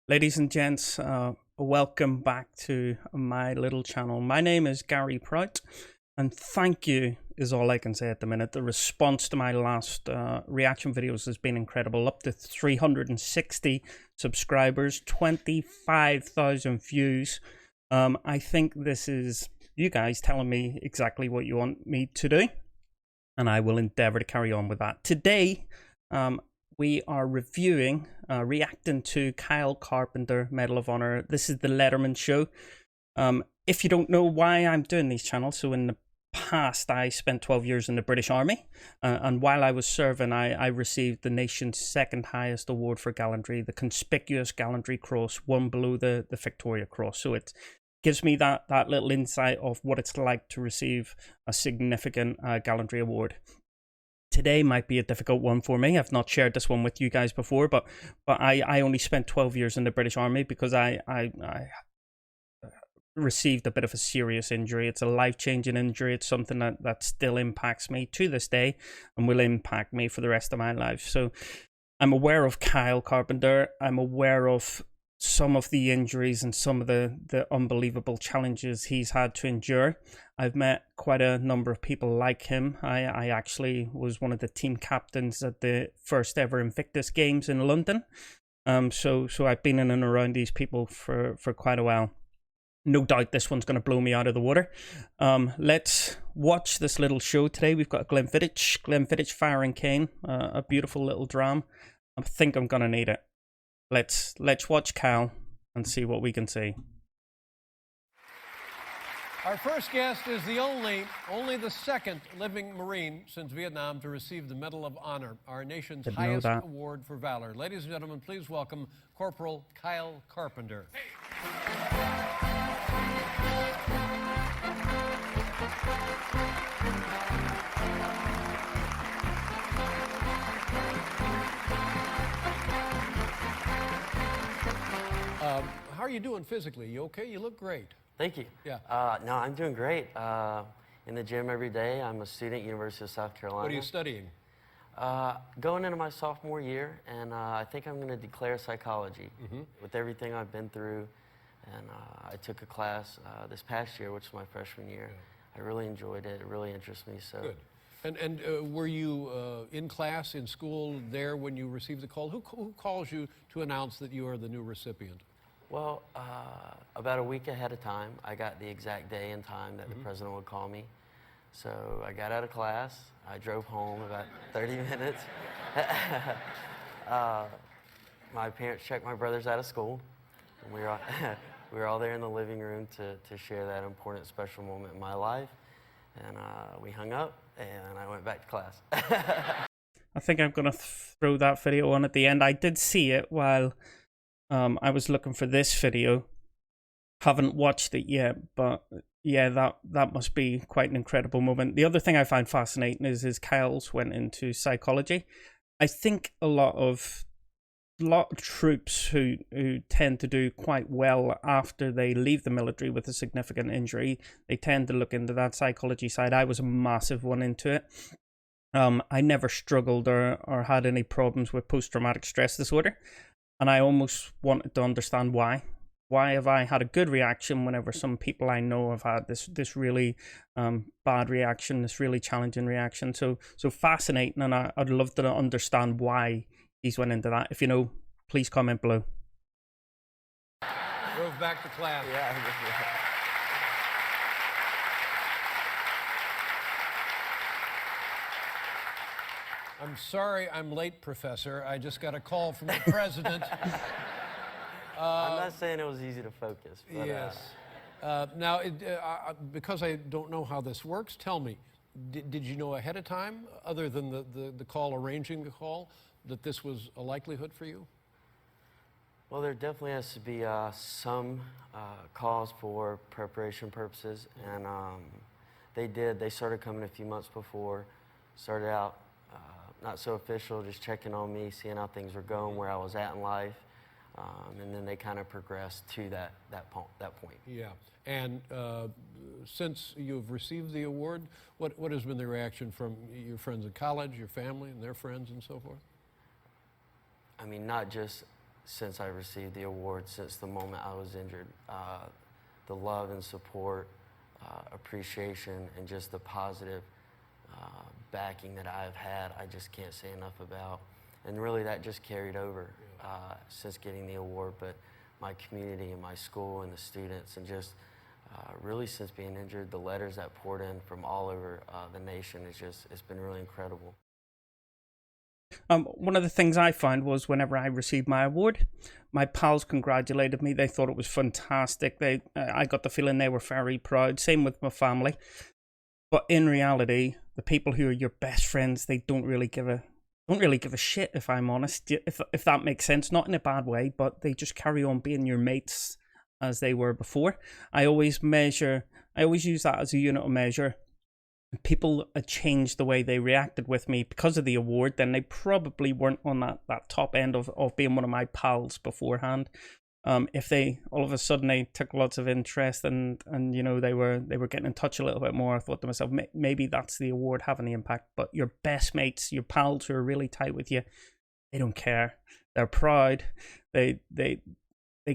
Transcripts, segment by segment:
Ladies and gents, welcome back to my little channel. My name is Gary Prout, and thank you is all I can say at the minute. The response to my last reaction videos has been incredible. Up to 360 subscribers, 25,000 views. I think this is you guys telling me exactly what you want me to do, and I will endeavor to carry on with that. Today, we are reviewing, reacting to Kyle Carpenter Medal of Honor. This is the Letterman show. If you don't know why I'm doing these channels, so in the past I spent 12 years in the British Army, and while I was serving I received the nation's second highest award for gallantry, the Conspicuous Gallantry Cross, one below the Victoria Cross. So it gives me that little insight of what it's like to receive a significant gallantry award. Today might be a difficult one for me. I've not shared this one with you guys before, but I only spent 12 years in the British Army because I received a bit of a serious injury. It's a life-changing injury. It's something that still impacts me to this day and will impact me for the rest of my life. So I'm aware of Kyle Carpenter. I'm aware of some of the injuries and some of the unbelievable challenges he's had to endure. I've met quite a number of people like him. I actually was one of the team captains at the first ever Invictus Games in London. So I've been in and around these people for quite a while. No doubt this one's going to blow me out of the water. Let's watch this little show today. We've got Glenfiddich Fire and Cane, a beautiful little dram. I think I'm going to need it. Let's watch Cal and see what we can see. Our first guest is the only the second living Marine since Vietnam to receive the Medal of Honor, our nation's highest award for valor. Ladies and gentlemen, please welcome Corporal Kyle Carpenter. How are you doing physically? You okay? You look great. Thank you. Yeah. No, I'm doing great. In the gym every day. I'm a student at University of South Carolina. What are you studying? Going into my sophomore year, and I think I'm going to declare psychology. With everything I've been through, and I took a class this past year, which was my freshman year. Yeah. I really enjoyed it. It really interests me. So. Good. And were you in class, in school, there when you received the call? Who calls you to announce that you are the new recipient? Well, about a week ahead of time, I got the exact day and time that the president would call me. So I got out of class. I drove home about 30 minutes. My parents checked my brothers out of school. And we were all there in the living room to share that important, special moment in my life. And we hung up, and I went back to class. I think I'm going to throw that video on at the end. I did see it while I was looking for this video. Haven't watched it yet, but yeah, that must be quite an incredible moment. The other thing I find fascinating is Kyle's went into psychology. I think a lot of troops who tend to do quite well after they leave the military with a significant injury, they tend to look into that psychology side. I was a massive one into it. I never struggled or had any problems with post-traumatic stress disorder, and I almost wanted to understand why. Why have I had a good reaction whenever some people I know have had this really bad reaction, this really challenging reaction? So fascinating, and I'd love to understand why he's went into that. If you know, please comment below. Drove back to class. Yeah. I'm sorry I'm late, Professor. I just got a call from the president. I'm not saying it was easy to focus. But, yes. Now, because I don't know how this works, tell me, did you know ahead of time, other than the call, arranging the call, that this was a likelihood for you? Well, there definitely has to be some cause for preparation purposes, and they started coming a few months before. Started out not so official, just checking on me, seeing how things were going, where I was at in life, and then they kind of progressed to that point. Yeah, and since you've received the award, what has been the reaction from your friends in college, your family, and their friends, and so forth? I mean, not just since I received the award, since the moment I was injured. The love and support, appreciation, and just the positive backing that I've had, I just can't say enough about. And really that just carried over since getting the award, but my community and my school and the students, and just really since being injured, the letters that poured in from all over the nation, it's been really incredible. One of the things I found was whenever I received my award, my pals congratulated me. They thought it was fantastic. I got the feeling they were very proud. Same with my family. But in reality, the people who are your best friends, they don't really give a shit, if I'm honest. If that makes sense, not in a bad way, but they just carry on being your mates as they were before. I always use that as a unit of measure. People changed the way they reacted with me because of the award, then they probably weren't on that top end of being one of my pals beforehand. If they all of a sudden they took lots of interest and you know they were getting in touch a little bit more, I thought to myself, maybe that's the award having the impact. But your best mates, your pals who are really tight with you, they don't care. They're proud. They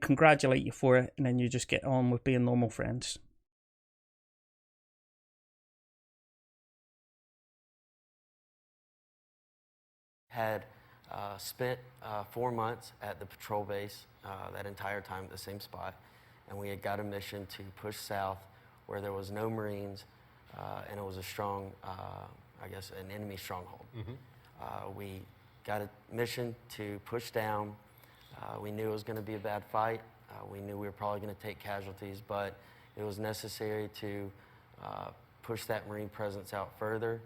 congratulate you for it, and then you just get on with being normal friends. Had spent 4 months at the patrol base that entire time at the same spot, and we had got a mission to push south where there was no Marines, and it was a strong, I guess, an enemy stronghold. We got a mission to push down. We knew it was going to be a bad fight. We knew we were probably going to take casualties, but it was necessary to push that Marine presence out further.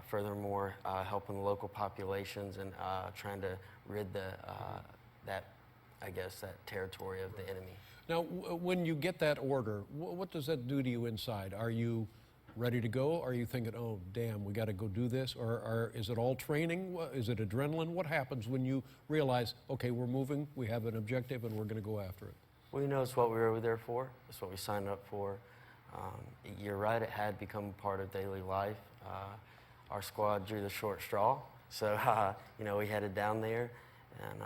Furthermore, helping the local populations and trying to rid that territory of the enemy. Now, when you get that order, what does that do to you inside? Are you ready to go? Are you thinking, oh, damn, we got to go do this? Or is it all training? Is it adrenaline? What happens when you realize, okay, we're moving, we have an objective, and we're going to go after it? Well, you know, it's what we were over there for. It's what we signed up for. You're right, it had become part of daily life. Our squad drew the short straw, so you know, we headed down there, and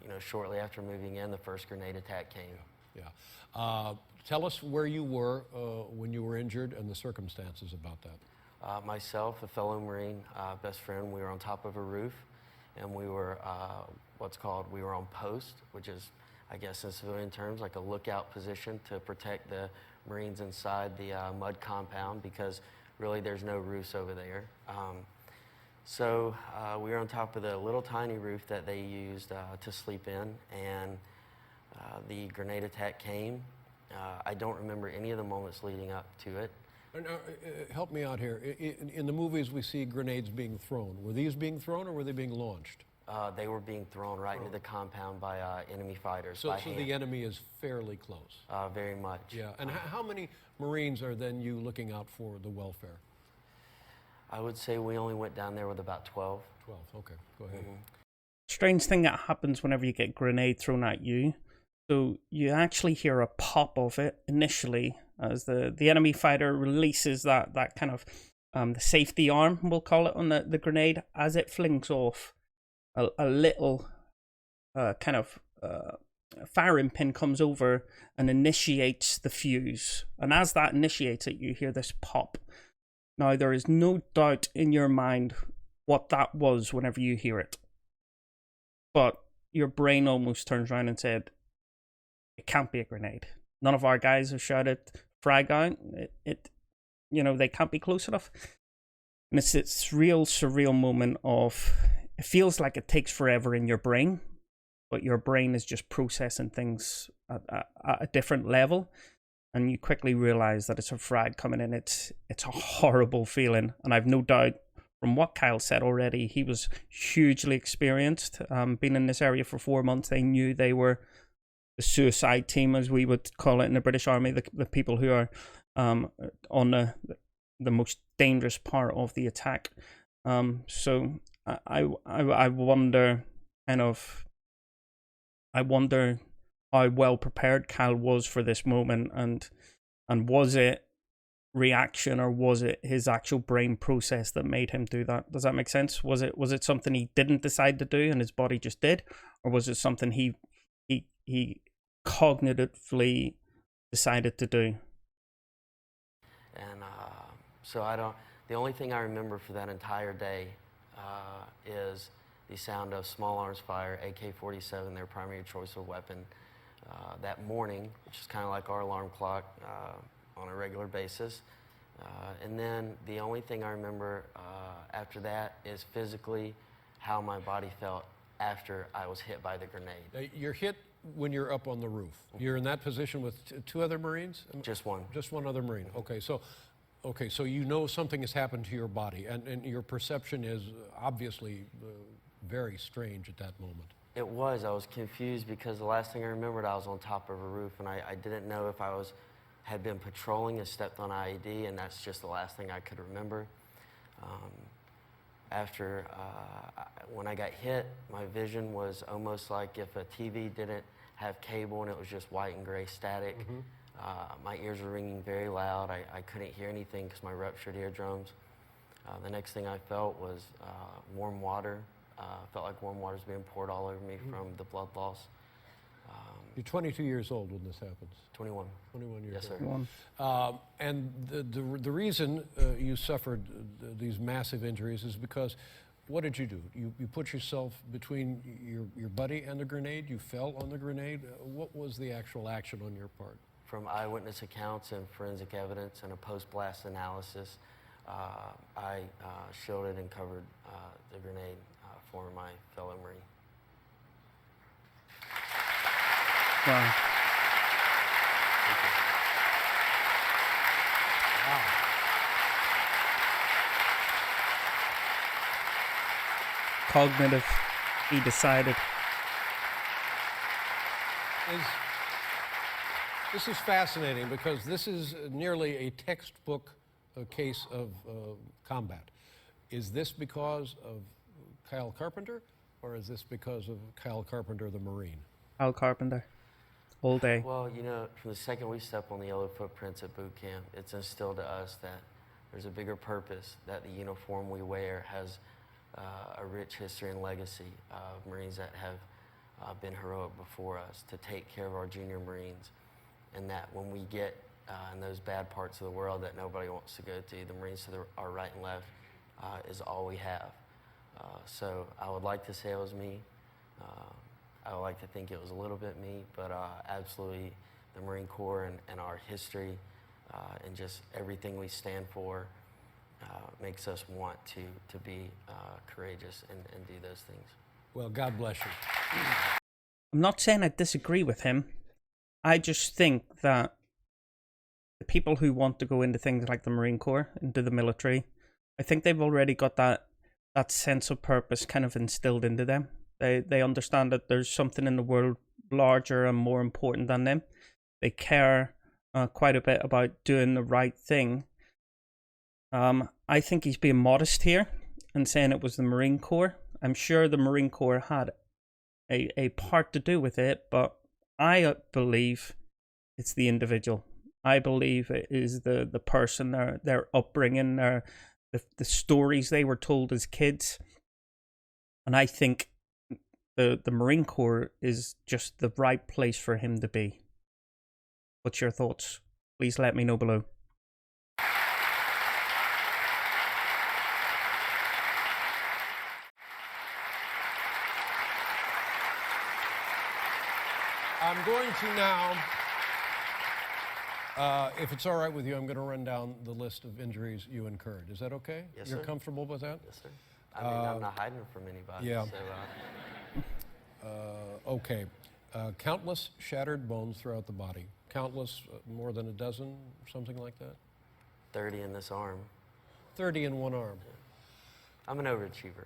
you know, shortly after moving in, the first grenade attack came. Yeah. Tell us where you were when you were injured and the circumstances about that. Myself, a fellow Marine, best friend, we were on top of a roof, and we were we were on post, which is, I guess in civilian terms, like a lookout position to protect the Marines inside the mud compound, because really there's no roofs over there. So we were on top of the little tiny roof that they used to sleep in, and the grenade attack came. I don't remember any of the moments leading up to it. Help me out here. In the movies we see grenades being thrown. Were these being thrown or were they being launched? They were being thrown right into the compound by enemy fighters. So the enemy is fairly close? Very much. Yeah, and how many Marines are then you looking out for the welfare? I would say we only went down there with about 12. 12, okay, go ahead. Strange thing that happens whenever you get a grenade thrown at you. So you actually hear a pop of it initially as the enemy fighter releases that kind of the safety arm, we'll call it, on the grenade. As it flings off, a little firing pin comes over and initiates the fuse. And as that initiates it, you hear this pop. Now, there is no doubt in your mind what that was whenever you hear it. But your brain almost turns around and said, it can't be a grenade. None of our guys have shouted frag out. They can't be close enough. And it's this real surreal moment of, it feels like it takes forever in your brain, but your brain is just processing things at a different level. And you quickly realize that it's a frag coming in. It's a horrible feeling. And I've no doubt, from what Kyle said already, he was hugely experienced. Being in this area for 4 months, they knew they were the suicide team, as we would call it in the British Army, the people who are on the most dangerous part of the attack. So I wonder how well prepared Kyle was for this moment, and was it reaction or was it his actual brain process that made him do that? Does that make sense? Was it something he didn't decide to do and his body just did, or was it something he cognitively decided to do? And so the only thing I remember for that entire day is the sound of small arms fire, AK-47, their primary choice of weapon, that morning, which is kind of like our alarm clock on a regular basis. And then the only thing I remember after that is physically how my body felt after I was hit by the grenade. You're hit when you're up on the roof. You're in that position with two other Marines? Just one. Just one other Marine. Okay, so you know something has happened to your body, and your perception is obviously very strange at that moment. It was. I was confused because the last thing I remembered, I was on top of a roof, and I didn't know if I had been patrolling and stepped on IED, and that's just the last thing I could remember. When I got hit, my vision was almost like if a TV didn't have cable and it was just white and gray static. My ears were ringing very loud. I couldn't hear anything because my ruptured eardrums. The next thing I felt was warm water. Felt like warm water was being poured all over me from the blood loss. You're 22 years old when this happens. 21. 21 years yes, old. sir. And the reason you suffered these massive injuries is because, what did you do? You put yourself between your buddy and the grenade? You fell on the grenade? What was the actual action on your part? From eyewitness accounts and forensic evidence and a post-blast analysis, I shielded and covered the grenade for my fellow Marine. Wow. Wow. Cognitive, he decided. This is fascinating because this is nearly a textbook case of combat. Is this because of Kyle Carpenter, or is this because of Kyle Carpenter, the Marine? Kyle Carpenter, all day. Well, you know, from the second we step on the yellow footprints at boot camp, it's instilled to us that there's a bigger purpose, that the uniform we wear has a rich history and legacy of Marines that have been heroic before us to take care of our junior Marines, and that when we get in those bad parts of the world that nobody wants to go to, the Marines to our right and left is all we have. So I would like to say it was me. I would like to think it was a little bit me, but absolutely the Marine Corps and our history and just everything we stand for makes us want to be courageous and do those things. Well, God bless you. I'm not saying I disagree with him. I just think that the people who want to go into things like the Marine Corps, into the military, I think they've already got that sense of purpose kind of instilled into them. They understand that there's something in the world larger and more important than them. They care quite a bit about doing the right thing. I think he's being modest here and saying it was the Marine Corps. I'm sure the Marine Corps had a part to do with it, but I believe it's the individual. I believe it is the person, their upbringing, the stories they were told as kids. And I think the Marine Corps is just the right place for him to be. What's your thoughts? Please let me know below. I'm going to now, if it's all right with you, I'm going to run down the list of injuries you incurred. Is that okay? Yes, You're sir. comfortable with that? Yes, sir. I mean, I'm not hiding it from anybody. Yeah. So, Okay. Countless shattered bones throughout the body. Countless, more than a dozen, something like that? 30 in this arm. 30 in one arm. I'm an overachiever.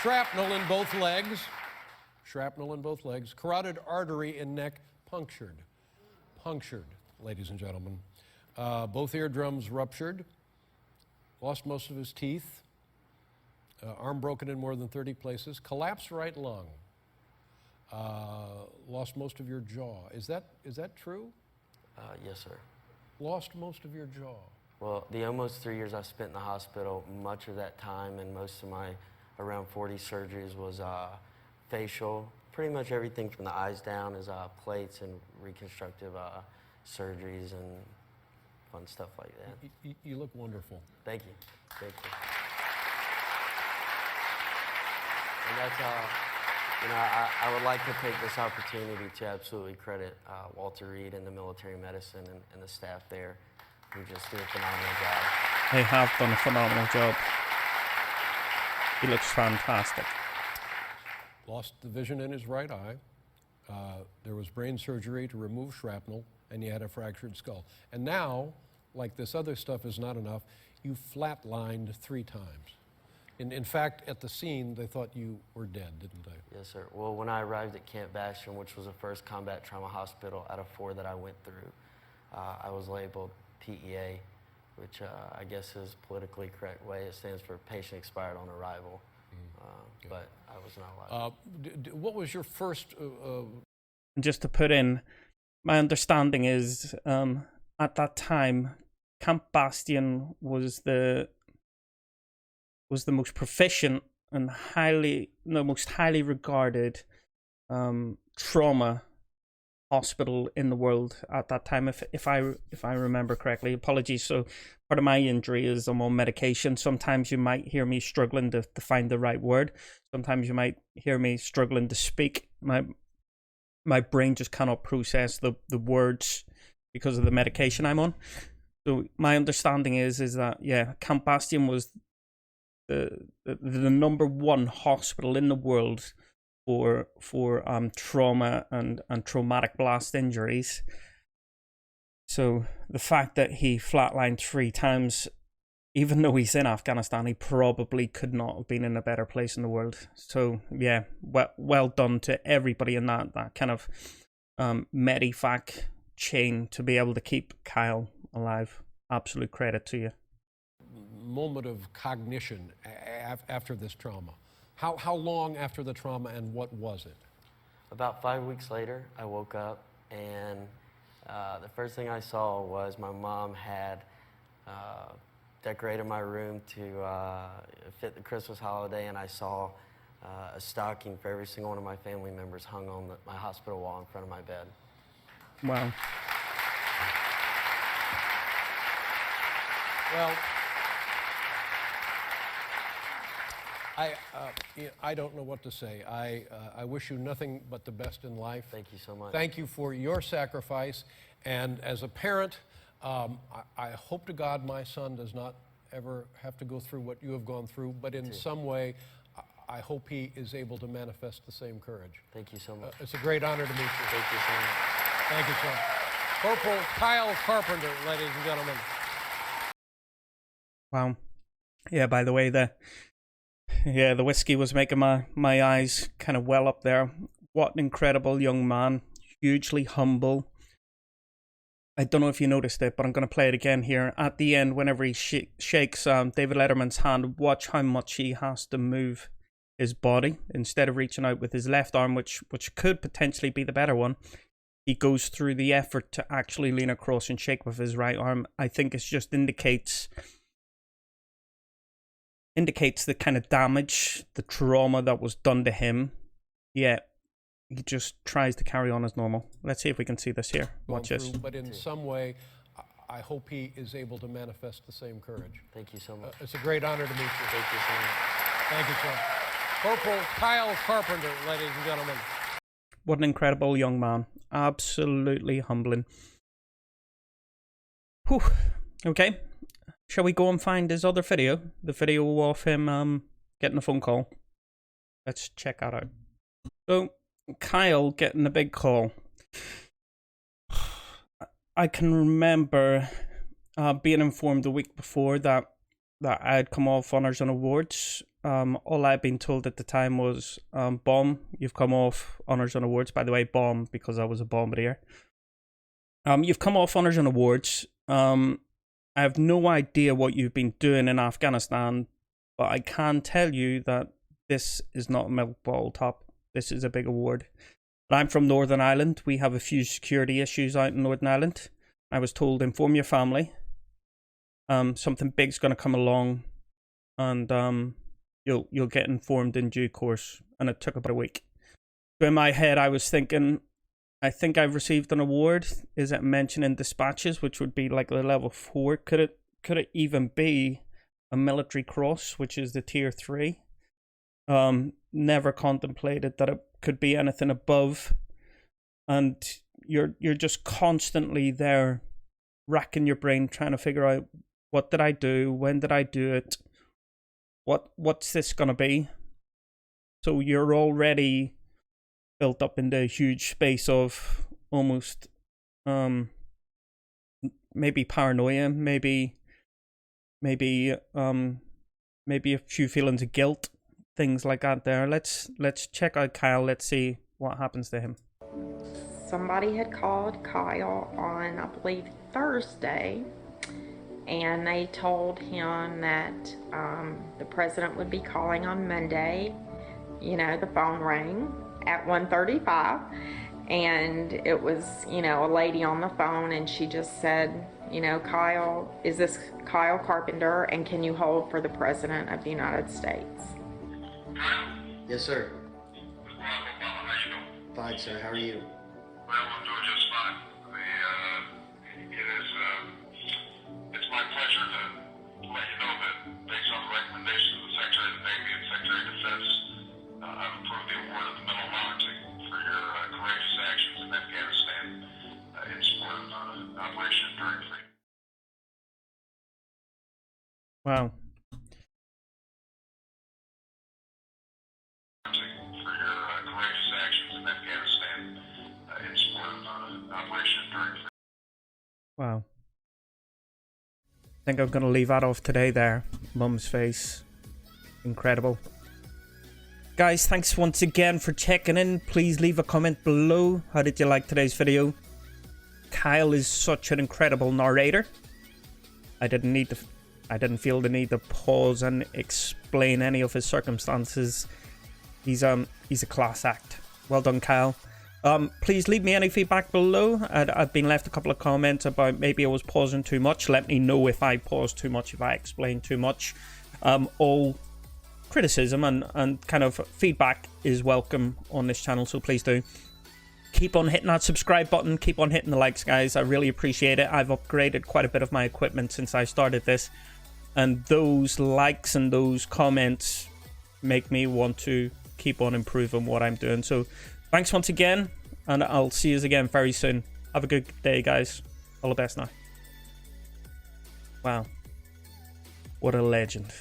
Shrapnel in both legs. Shrapnel in both legs. Carotid artery in neck punctured. Punctured, ladies and gentlemen. Both eardrums ruptured. Lost most of his teeth. Arm broken in more than 30 places. Collapsed right lung. Lost most of your jaw. Is that true? Yes, sir. Lost most of your jaw. Well, the almost 3 years I spent in the hospital, much of that time and most of my around 40 surgeries was facial. Pretty much everything from the eyes down is plates and reconstructive surgeries and fun stuff like that. You look wonderful. Thank you. Thank you. And that's, I would like to take this opportunity to absolutely credit Walter Reed and the military medicine and the staff there who just do a phenomenal job. They have done a phenomenal job. He looks fantastic. Lost the vision in his right eye. There was brain surgery to remove shrapnel, and he had a fractured skull. And now, like this other stuff is not enough, you flatlined 3 times. In fact, at the scene, they thought you were dead, didn't they? Yes, sir. Well, when I arrived at Camp Bastion, which was the first combat trauma hospital out of 4 that I went through, I was labeled PEA, which I guess is politically correct way. It stands for patient expired on arrival. But I was not alive. What was your first... Just to put in, my understanding is at that time, Camp Bastion was the most proficient and most highly regarded trauma hospital in the world at that time, if I remember correctly. Apologies. So part of my injury is I'm on medication. Sometimes you might hear me struggling to find the right word. Sometimes you might hear me struggling to speak. My brain just cannot process the words because of the medication I'm on. So my understanding is that, yeah, Camp Bastion was the #1 hospital in the world for trauma and traumatic blast injuries. So the fact that he flatlined 3 times, even though he's in Afghanistan, he probably could not have been in a better place in the world. So yeah, well done to everybody in that kind of medivac chain to be able to keep Kyle alive. Absolute credit to you. Moment of cognition after this trauma. How long after the trauma, and what was it? About 5 weeks later, I woke up, and the first thing I saw was my mom had decorated my room to fit the Christmas holiday, and I saw a stocking for every single one of my family members hung on my hospital wall in front of my bed. Wow. Well, I don't know what to say. I wish you nothing but the best in life. Thank you so much. Thank you for your sacrifice. And as a parent, I hope to God my son does not ever have to go through what you have gone through, but in some way, I hope he is able to manifest the same courage. Thank you so much. It's a great honor to meet you. Thank you so much. Thank you, sir. Corporal Kyle Carpenter, ladies and gentlemen. Wow. Yeah, by the way, the whiskey was making my eyes kind of well up there. What an incredible young man. Hugely humble. I don't know if you noticed it, but I'm going to play it again here. At the end, whenever he shakes David Letterman's hand, watch how much he has to move his body. Instead of reaching out with his left arm, which could potentially be the better one, he goes through the effort to actually lean across and shake with his right arm. I think it just indicates the kind of damage, the trauma that was done to him. Yet he just tries to carry on as normal. Let's see if we can see this here. Watch this. But in some way, I hope he is able to manifest the same courage. Thank you so much. It's a great honor to meet you. Thank you so much. Thank you, sir. Corporal Kyle Carpenter, ladies and gentlemen. What an incredible young man. Absolutely humbling. Whew. Okay. Shall we go and find his other video? The video of him getting a phone call. Let's check that out. So, Kyle getting a big call. I can remember being informed the week before that I had come off Honours and Awards. All I'd been told at the time was, Bomb, you've come off Honours and Awards. By the way, Bomb, because I was a bombardier. You've come off Honours and Awards. I have no idea what you've been doing in Afghanistan, but I can tell you that this is not a milk bottle top. This is a big award. But I'm from Northern Ireland. We have a few security issues out in Northern Ireland. I was told, inform your family. something big's going to come along, and you'll get informed in due course. And it took about a week. So in my head, I was thinking, I think I've received an award. Is it mentioned in dispatches, which would be like the level 4? Could it even be a military cross, which is the tier 3? Never contemplated that it could be anything above. And you're just constantly there, racking your brain, trying to figure out, what did I do? When did I do it? What's this gonna be? So you're already built up in the huge space of almost maybe paranoia, maybe a few feelings of guilt, things like that there. Let's check out Kyle. Let's see what happens to him. Somebody had called Kyle on, I believe, Thursday, and they told him that the president would be calling on Monday. You know, the phone rang at 1:35, and it was, you know, a lady on the phone, and she just said, you know, Kyle, is this Kyle Carpenter, and can you hold for the President of the United States? Yes, sir. How you doing? Fine, sir. How are you? Well, I'm doing just fine. It's my pleasure to let you know that, based on the recommendations of the Secretary of the Navy and Secretary of Defense, I've approved the award of the Medal of Honor for your courageous actions in Afghanistan in support of Operation Enduring Freedom. Wow. For your courageous actions in Afghanistan in support of Operation Enduring Freedom. Wow. I think I'm going to leave that off today there. Mum's face. Incredible. Guys, thanks once again for checking in. Please leave a comment below. How did you like today's video? Kyle is such an incredible narrator. I didn't feel the need to pause and explain any of his circumstances. He's a class act. Well done, Kyle. Please leave me any feedback below. I've been left a couple of comments about maybe I was pausing too much. Let me know if I paused too much, if I explained too much. All criticism and kind of feedback is welcome on this channel, so please do. Keep on hitting that subscribe button. Keep on hitting the likes, guys. I really appreciate it. I've upgraded quite a bit of my equipment since I started this. And those likes and those comments make me want to keep on improving what I'm doing. So thanks once again, and I'll see you again very soon. Have a good day, guys. All the best now. Wow. What a legend.